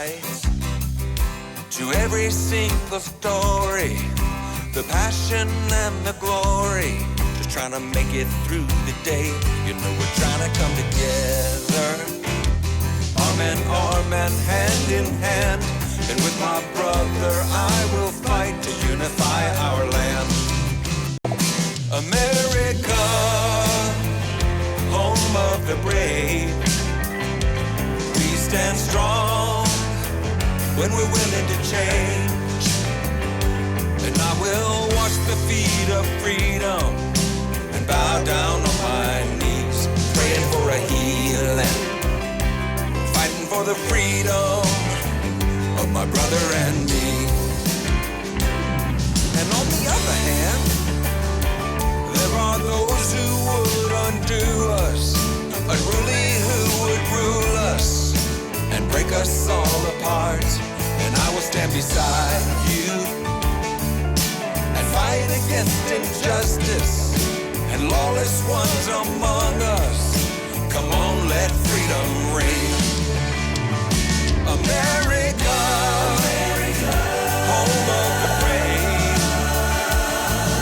sides to every single story, the passion and the glory, just trying to make it through the day. You know we're trying to come together, arm in arm and hand in hand, and with my brother I will fight to unify our land. America, home of the brave, we stand strong when we're willing to change. And I will wash the feet of freedom and bow down on my knees, praying for a healing, fighting for the freedom of my brother and me. And on the other hand, there are those who would undo us, unruly who would rule us and break us all apart. And I will stand beside you and fight against injustice and lawless ones among us. Come on, let freedom reign. America, home of the brave,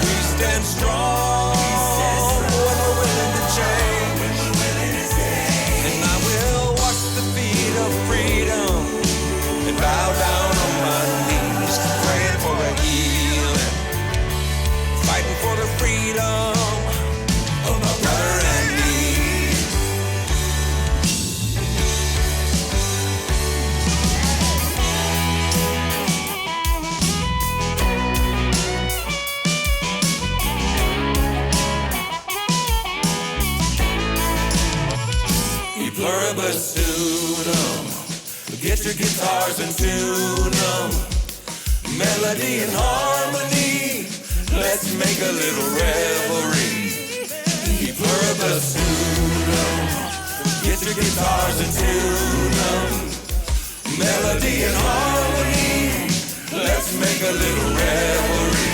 we stand strong when we're willing to change. And I will wash the feet of freedom and bow down on my knees, praying for a healing, fighting for the freedom of my brother and me. E pluribus unum, get your guitars and tune them, melody and harmony, let's make a little revelry. E pluribus unum, get your guitars and tune them, melody and harmony, let's make a little revelry.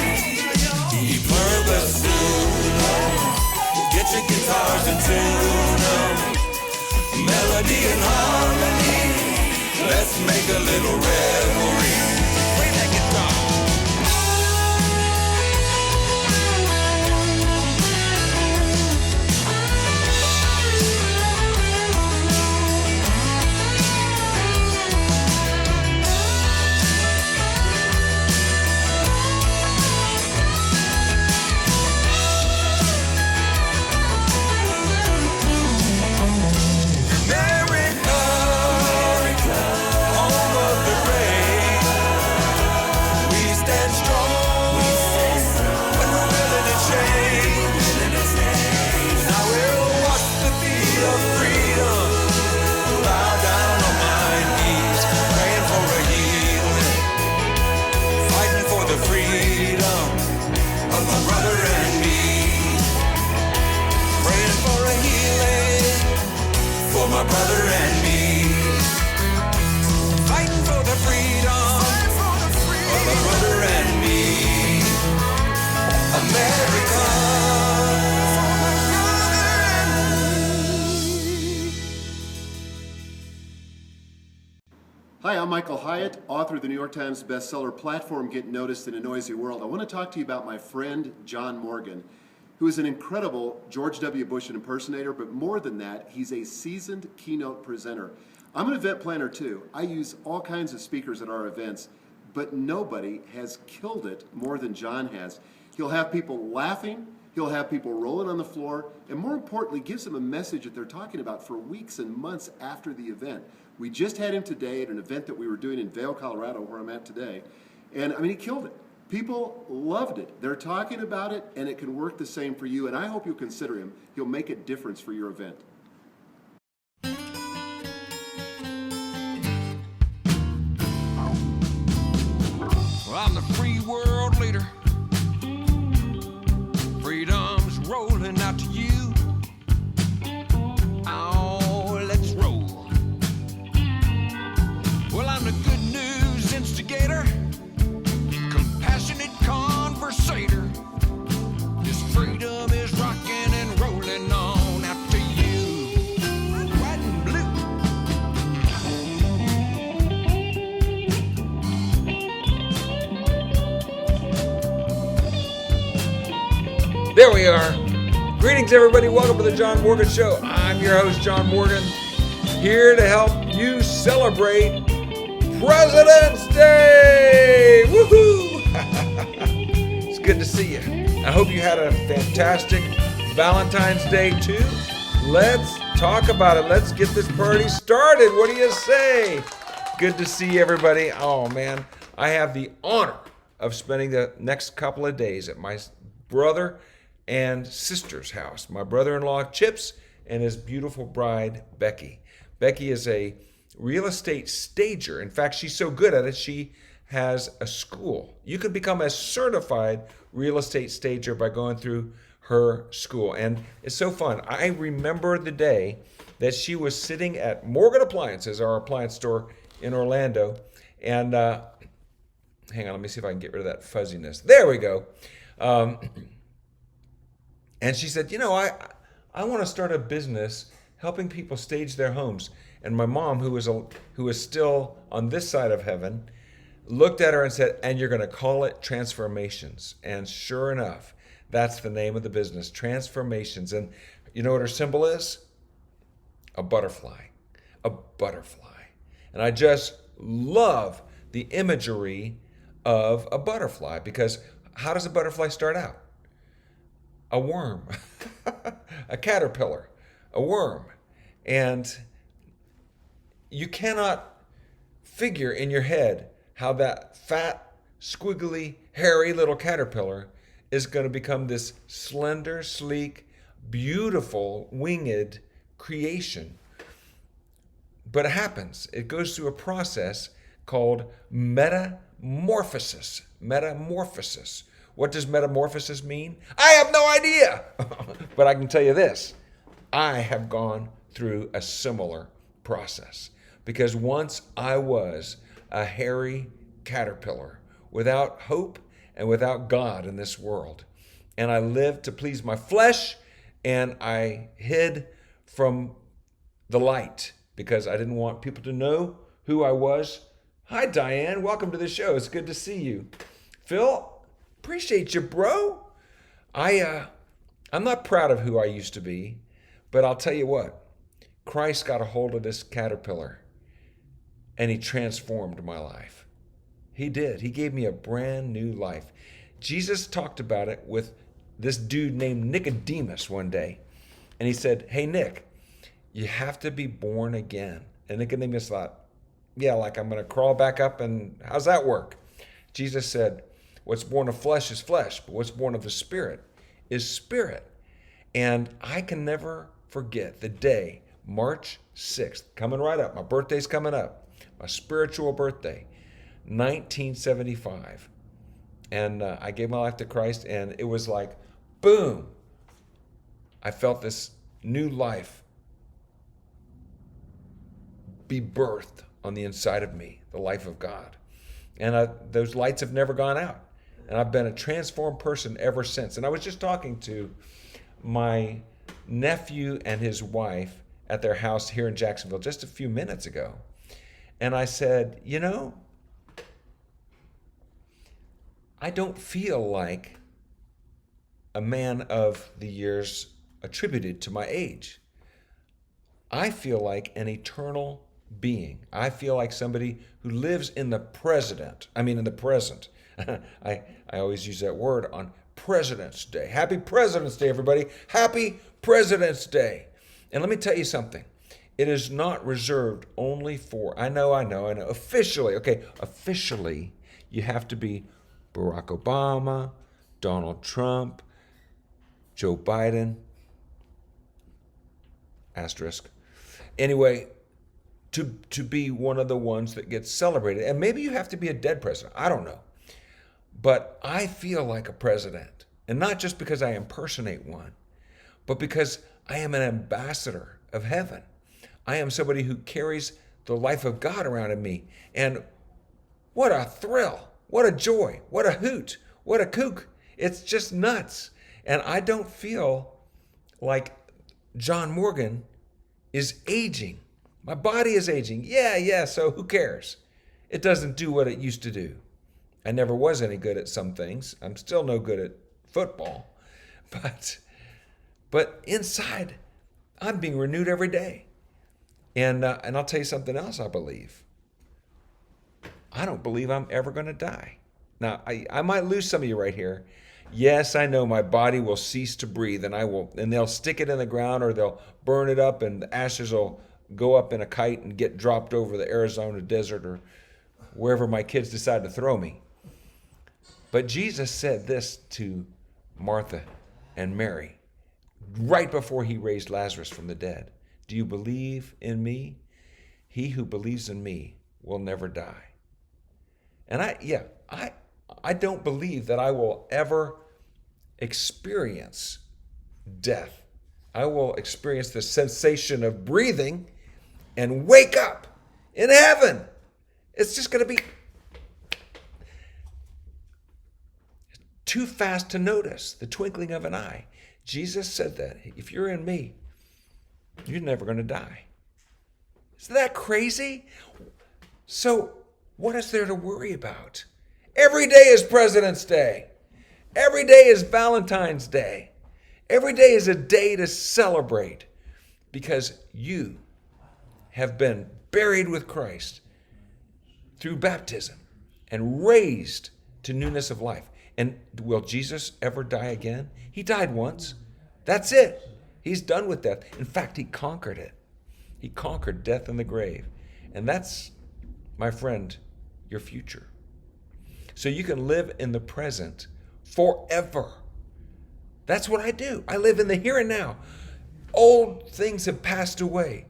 E pluribus unum, get your guitars and tune them, melody and harmony, let's make a little revelry. Play that guitar. My brother and me, fighting for the freedom of my brother and me, America. Hi, I'm Michael Hyatt, author of the New York Times bestseller Platform Get Noticed in a Noisy World. I want to talk to you about my friend John Morgan, who is an incredible George W. Bush impersonator, but more than that, he's a seasoned keynote presenter. I'm an event planner too. I use all kinds of speakers at our events, but nobody has killed it more than John has. He'll have people laughing, he'll have people rolling on the floor, and more importantly, gives them a message that they're talking about for weeks and months after the event. We just had him today at an event that we were doing in Vail, Colorado, where I'm at today, and I mean, he killed it. People loved it. They're talking about it, and it can work the same for you, and I hope you'll consider him. He'll make a difference for your event. Well, I'm the free world leader. Freedom's rolling out to you. Oh, let's roll. Well, I'm the good news instigator, compassionate conversator. This freedom is rocking and rolling on out to you. White and blue. There we are. Greetings, everybody. Welcome to the John Morgan Show. I'm your host, John Morgan, here to help you celebrate President's Day. Woohoo! It's good to see you. I hope you had a fantastic Valentine's Day, too. Let's talk about it. Let's get this party started. What do you say? Good to see everybody. Oh, man. I have the honor of spending the next couple of days at my brother and sister's house. My brother-in-law, Chips, and his beautiful bride, Becky. Becky is a real estate stager. In fact, she's so good at it, she has a school. You can become a certified real estate stager by going through her school. And it's so fun. I remember the day that she was sitting at Morgan Appliances, our appliance store in Orlando. And hang on, let me see if I can get rid of that fuzziness. There we go. And she said, I want to start a business helping people stage their homes. And my mom, who is still on this side of heaven, looked at her and said, and you're going to call it Transformations. And sure enough, that's the name of the business, Transformations. And you know what her symbol is? A butterfly. A butterfly. And I just love the imagery of a butterfly, because how does a butterfly start out? A worm, a caterpillar, a worm. And you cannot figure in your head how that fat, squiggly, hairy little caterpillar is going to become this slender, sleek, beautiful, winged creation. But it happens. It goes through a process called metamorphosis. Metamorphosis. What does metamorphosis mean? I have no idea. But I can tell you this. I have gone through a similar process. Because once I was a hairy caterpillar without hope and without God in this world. And I lived to please my flesh, and I hid from the light because I didn't want people to know who I was. Hi, Diane. Welcome to the show. It's good to see you. Phil, appreciate you, bro. I'm not proud of who I used to be, but I'll tell you what. Christ got a hold of this caterpillar, and he transformed my life. He did. He gave me a brand new life. Jesus talked about it with this dude named Nicodemus one day, and he said, hey, Nick, you have to be born again. And Nicodemus thought, yeah, like I'm going to crawl back up, and how's that work? Jesus said, what's born of flesh is flesh, but what's born of the Spirit is spirit. And I can never forget the day, March 6th, coming right up. My birthday's coming up, my spiritual birthday, 1975. And I gave my life to Christ, and it was like, boom. I felt this new life be birthed on the inside of me, the life of God. And those lights have never gone out. And I've been a transformed person ever since. And I was just talking to my nephew and his wife at their house here in Jacksonville just a few minutes ago. And I said, I don't feel like a man of the years attributed to my age. I feel like an eternal being. I feel like somebody who lives in the present. I always use that word on President's Day. Happy President's Day, everybody. Happy President's Day. And let me tell you something. It is not reserved only for, I know. Officially, you have to be Barack Obama, Donald Trump, Joe Biden, asterisk. Anyway, to be one of the ones that gets celebrated. And maybe you have to be a dead president. I don't know. But I feel like a president. And not just because I impersonate one, but because I am an ambassador of heaven. I am somebody who carries the life of God around in me. And what a thrill. What a joy. What a hoot. What a kook. It's just nuts. And I don't feel like John Morgan is aging. My body is aging. Yeah, so who cares? It doesn't do what it used to do. I never was any good at some things. I'm still no good at football. But inside, I'm being renewed every day. And I'll tell you something else I believe. I don't believe I'm ever going to die. Now, I might lose some of you right here. Yes, I know my body will cease to breathe, and they'll stick it in the ground, or they'll burn it up, and the ashes will go up in a kite and get dropped over the Arizona desert or wherever my kids decide to throw me. But Jesus said this to Martha and Mary right before he raised Lazarus from the dead. Do you believe in me? He who believes in me will never die. And I don't believe that I will ever experience death. I will experience the sensation of breathing and wake up in heaven. It's just going to be too fast to notice, the twinkling of an eye. Jesus said that. If you're in me, you're never going to die. Isn't that crazy? So what is there to worry about? Every day is President's Day. Every day is Valentine's Day. Every day is a day to celebrate because you have been buried with Christ through baptism and raised to newness of life. And will Jesus ever die again? He died once. That's it. He's done with death. In fact, he conquered it. He conquered death and the grave. And that's, my friend, your future. So you can live in the present forever. That's what I do. I live in the here and now. Old things have passed away.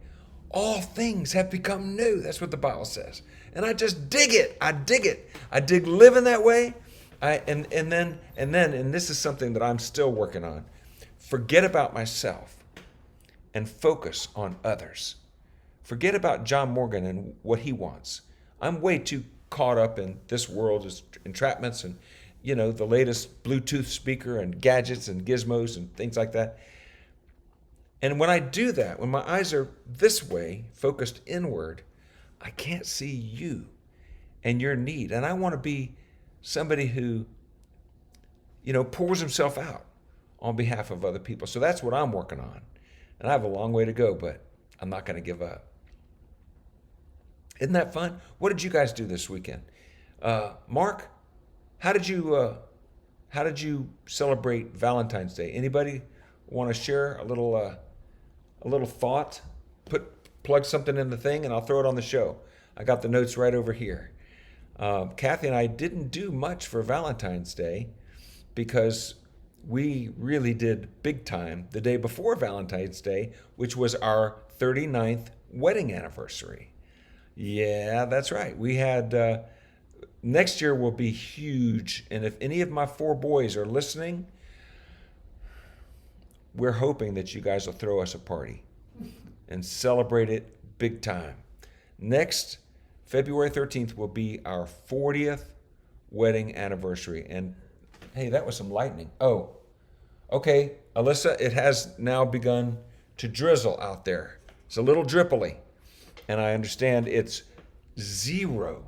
All things have become new. That's what the Bible says. And I just dig it. I dig it. I dig living that way. And this is something that I'm still working on. Forget about myself and focus on others. Forget about John Morgan and what he wants. I'm way too caught up in this world's entrapments and, the latest Bluetooth speaker and gadgets and gizmos and things like that. And when I do that, when my eyes are this way, focused inward, I can't see you and your need. And I want to be somebody who, pours himself out on behalf of other people. So that's what I'm working on. And I have a long way to go, but I'm not going to give up. Isn't that fun? What did you guys do this weekend? Mark, how did you celebrate Valentine's Day? Anybody want to share a little thought? Plug something in the thing, and I'll throw it on the show. I got the notes right over here. Kathy and I didn't do much for Valentine's Day because we really did big time the day before Valentine's Day, which was our 39th wedding anniversary. Yeah, that's right. We had, next year will be huge. And if any of my 4 boys are listening, we're hoping that you guys will throw us a party and celebrate it big time. Next, February 13th will be our 40th wedding anniversary. And hey, that was some lightning. Oh, okay, Alyssa, it has now begun to drizzle out there. It's a little drippily. And I understand it's 0.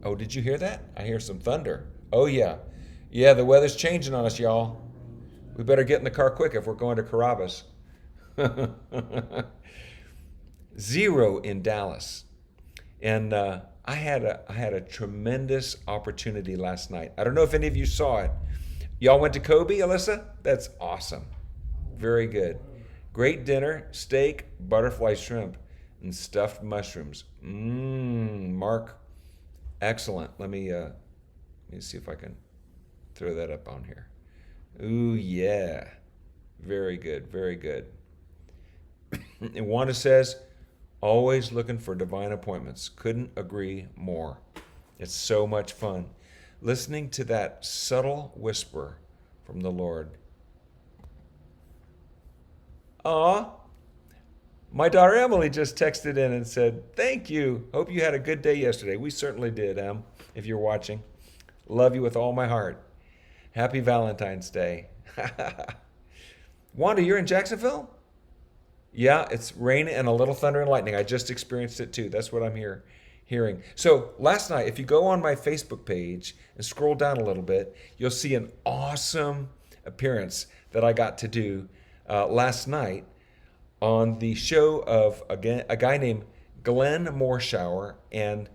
Oh, did you hear that? I hear some thunder. Oh, yeah. Yeah, the weather's changing on us, y'all. We better get in the car quick if we're going to Carrabba's. 0 in Dallas. And I had a tremendous opportunity last night. I don't know if any of you saw it. Y'all went to Kobe, Alyssa? That's awesome. Very good. Great dinner, steak, butterfly shrimp, and stuffed mushrooms. Mark, excellent. Let me see if I can throw that up on here. Ooh, yeah. Very good, very good. And Wanda says, always looking for divine appointments. Couldn't agree more. It's so much fun. Listening to that subtle whisper from the Lord. Aw, my daughter Emily just texted in and said, thank you. Hope you had a good day yesterday. We certainly did, Em, if you're watching. Love you with all my heart. Happy Valentine's Day. Wanda, you're in Jacksonville? Yeah, it's rain and a little thunder and lightning. I just experienced it too. That's what I'm hearing. So last night, if you go on my Facebook page and scroll down a little bit, you'll see an awesome appearance that I got to do last night on the show of a guy named Glenn Morshower and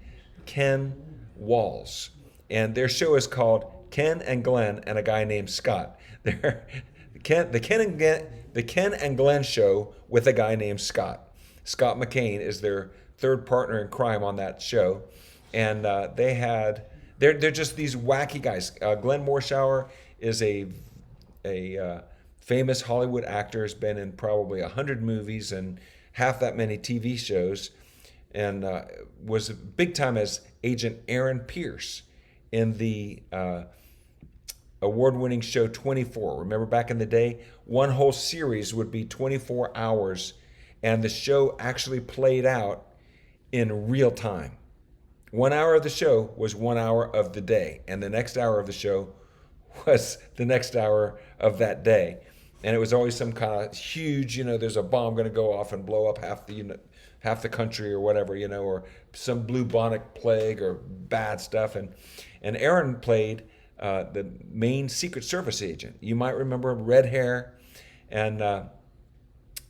Ken Walls. And their show is called Ken and Glenn and a Guy Named Scott. They're the Ken and Glenn show with a guy named Scott. Scott McCain is their third partner in crime on that show. And they're just these wacky guys. Glenn Morshower is a famous Hollywood actor, has been in probably 100 movies and half that many TV shows, and was big time as Agent Aaron Pierce in the award-winning show 24. Remember back in the day, one whole series would be 24 hours, and the show actually played out in real time. 1 hour of the show was 1 hour of the day, and the next hour of the show was the next hour of that day. And it was always some kind of huge, there's a bomb going to go off and blow up half the country or whatever, or some bubonic plague or bad stuff. And Aaron played the main Secret Service agent. You might remember him, red hair, and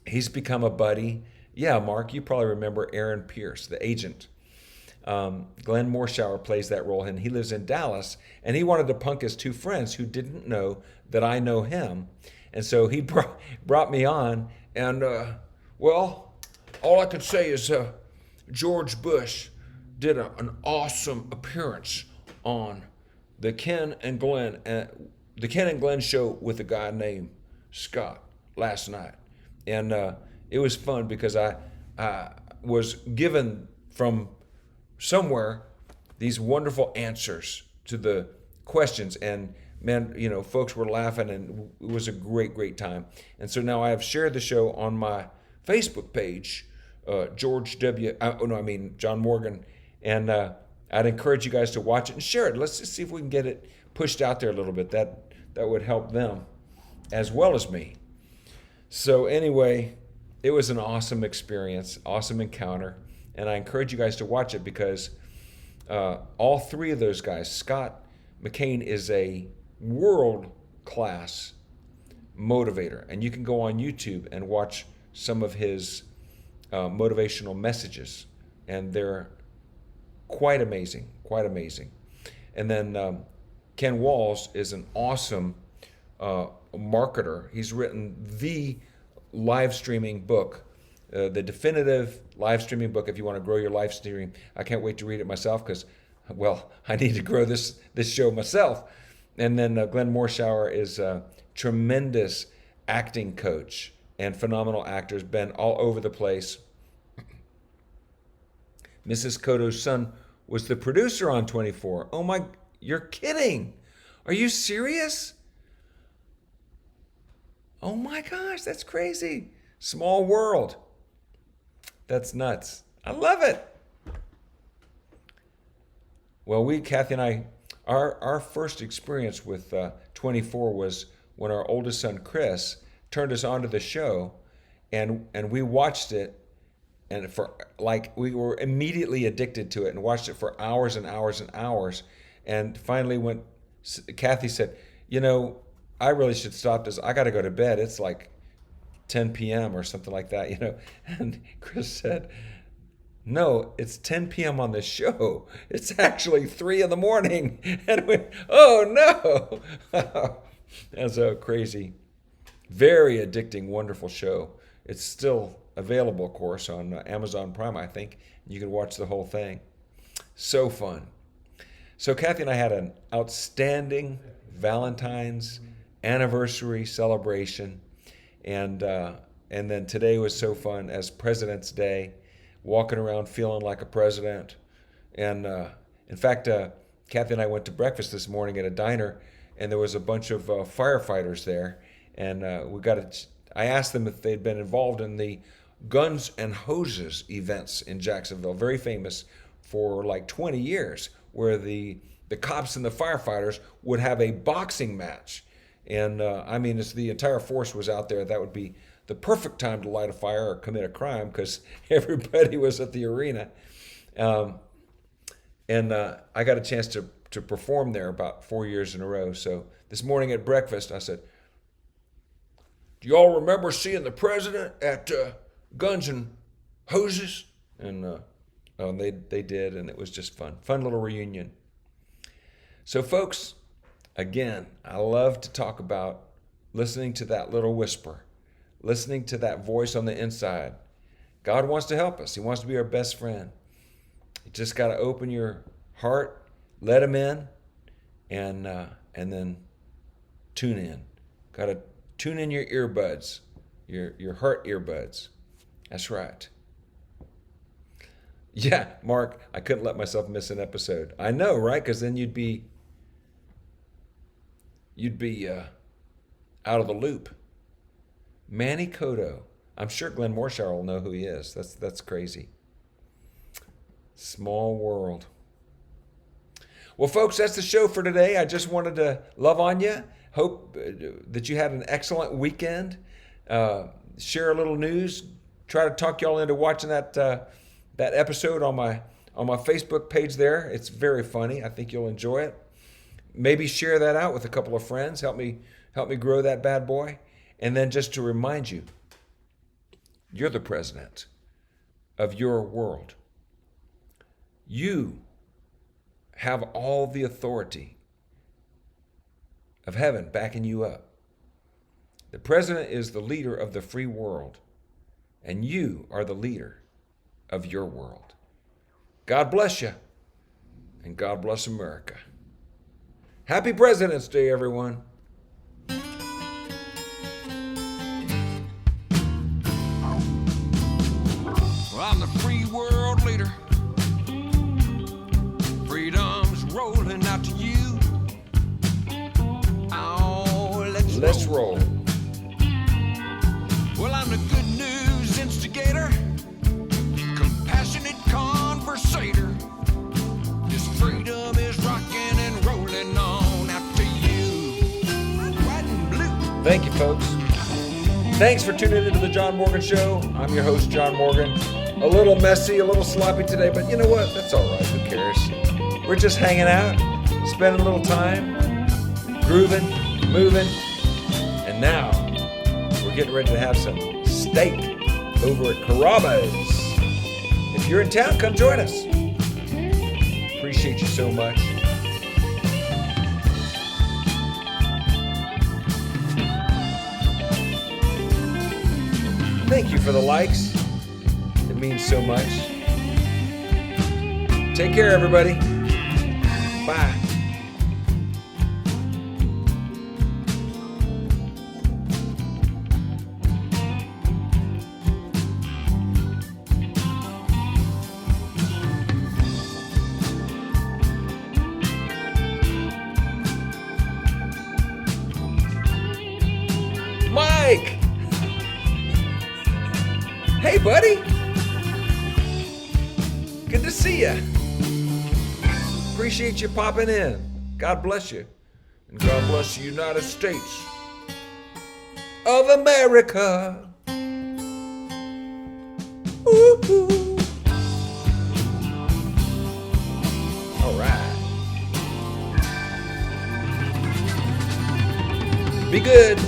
he's become a buddy. Yeah, Mark, you probably remember Aaron Pierce, the agent. Glenn Morshower plays that role, and he lives in Dallas, and he wanted to punk his two friends who didn't know that I know him. And so he brought me on, and well, all I can say is George Bush did an awesome appearance on the Ken and Glenn show with a guy named Scott last night, and it was fun because I was given from somewhere these wonderful answers to the questions, and man, folks were laughing, and it was a great time. And so now I have shared the show on my Facebook page, John Morgan, and I'd encourage you guys to watch it and share it. Let's just see if we can get it pushed out there a little bit. That would help them as well as me. So anyway, it was an awesome experience, awesome encounter, and I encourage you guys to watch it because all three of those guys, Scott McCain is a world-class motivator, and you can go on YouTube and watch some of his motivational messages, and they're quite amazing. And then Ken Walls is an awesome marketer. He's written the live streaming book, the definitive live streaming book if you want to grow your live streaming. I can't wait to read it myself because, well, I need to grow this show myself. And then Glenn Morshower is a tremendous acting coach and phenomenal actor, has been all over the place. Mrs. Cotto's son was the producer on 24. Oh my, you're kidding. Are you serious? Oh my gosh, that's crazy. Small world. That's nuts. I love it. Well, Kathy and I, our first experience with 24 was when our oldest son, Chris, turned us onto the show, and we watched it, and we were immediately addicted to it and watched it for hours and hours and hours. And finally Kathy said, I really should stop this. I got to go to bed. It's like 10 p.m. or something like that, And Chris said, no, it's 10 p.m. on the show. It's actually 3 in the morning. And we, oh no. That's a crazy, very addicting, wonderful show. It's still available, of course, on Amazon Prime, I think. You can watch the whole thing. So fun. So Kathy and I had an outstanding Valentine's anniversary celebration. And then today was so fun as President's Day, walking around feeling like a president. And in fact, Kathy and I went to breakfast this morning at a diner, and there was a bunch of firefighters there. And I asked them if they'd been involved in the Guns and Hoses events in Jacksonville, very famous for like 20 years, where the cops and the firefighters would have a boxing match. And if the entire force was out there, that would be the perfect time to light a fire or commit a crime because everybody was at the arena. I got a chance to perform there about 4 years in a row. So this morning at breakfast, I said, Do y'all remember seeing the president at Guns and Hoses? And they did, and it was just fun. Fun little reunion. So, folks, again, I love to talk about listening to that little whisper, listening to that voice on the inside. God wants to help us. He wants to be our best friend. You just got to open your heart, let him in, and then tune in. Got to tune in your earbuds, your heart earbuds. That's right. Yeah, Mark, I couldn't let myself miss an episode. I know, right? Because then you'd be out of the loop. Manny Cotto. I'm sure Glenn Morshower will know who he is. That's crazy. Small world. Well, folks, that's the show for today. I just wanted to love on you. Hope that you had an excellent weekend. Share a little news. Try to talk y'all into watching that episode on my Facebook page there. It's very funny. I think you'll enjoy it. Maybe share that out with a couple of friends. Help me grow that bad boy. And then just to remind you, you're the president of your world. You have all the authority of heaven backing you up. The president is the leader of the free world, and you are the leader of your world. God bless you, and God bless America. Happy President's Day, everyone. Well, I'm the free world leader. Freedom's rolling out to you. Oh, Let's roll. Well, I'm the good news instigator, compassionate conversator. This freedom is rocking and rolling on out to you. White and blue. Thank you, folks. Thanks for tuning into the John Morgan Show. I'm your host, John Morgan. A little messy, a little sloppy today, but you know what? That's all right. Who cares? We're just hanging out, spending a little time, grooving, moving, and now we're getting ready to have some steak over at Carrabba's. If you're in town, come join us. Appreciate you so much. Thank you for the likes. It means so much. Take care, everybody. Bye. Mike! Hey, buddy! Good to see you. Appreciate you popping in. God bless you. And God bless the United States of America. Ooh. All right. Be good.